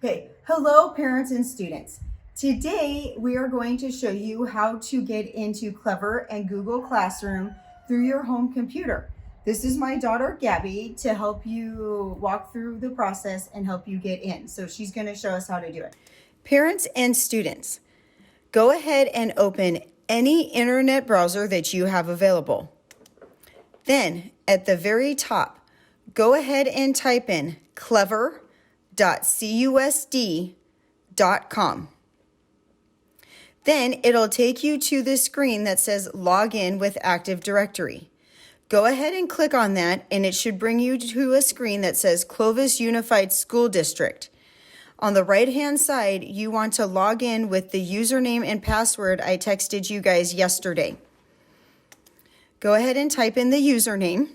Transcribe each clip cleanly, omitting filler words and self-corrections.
Okay, hello parents and students. Today we are going to show you how to get into Clever and Google Classroom through your home computer. This is my daughter Gabby to help you walk through the process and help you get in. So she's going to show us how to do it. Parents and students, go ahead and open any internet browser that you have available. Then at the very top, go ahead and type in clever.cusd.com. Then it'll take you to the screen that says Log in with Active Directory. Go ahead and click on that, and it should bring you to a screen that says Clovis Unified School District. On the right-hand side, you want to log in with the username and password I texted you guys yesterday. Go ahead and type in the username.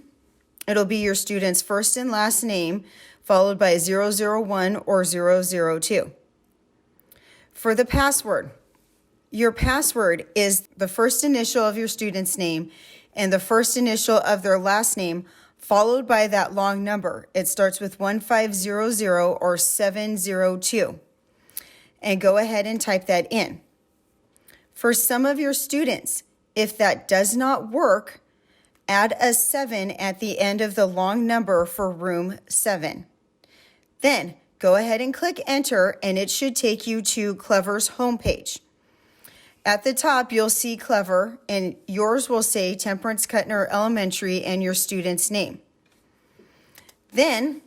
It'll be your student's first and last name, followed by 001 or 002. For the password, your password is the first initial of your student's name and the first initial of their last name, followed by that long number. It starts with 1500 or 702. And go ahead and type that in. For some of your students, if that does not work, add a 7 at the end of the long number for room 7. Then go ahead and click enter, and it should take you to Clever's homepage. At the top, you'll see Clever, and yours will say Temperance Kuttner Elementary and your student's name. Then,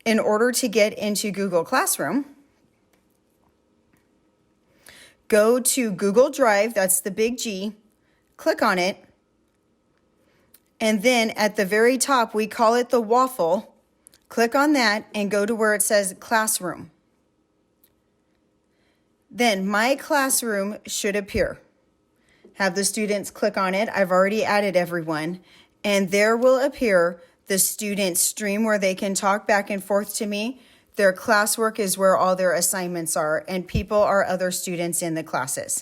in order to get into Google Classroom, go to Google Drive, that's the big G, click on it, and then at the very top, we call it the waffle. Click on that and go to where it says Classroom. Then My Classroom should appear. Have the students click on it. I've already added everyone. And there will appear the student stream where they can talk back and forth to me. Their classwork is where all their assignments are, and people are other students in the classes.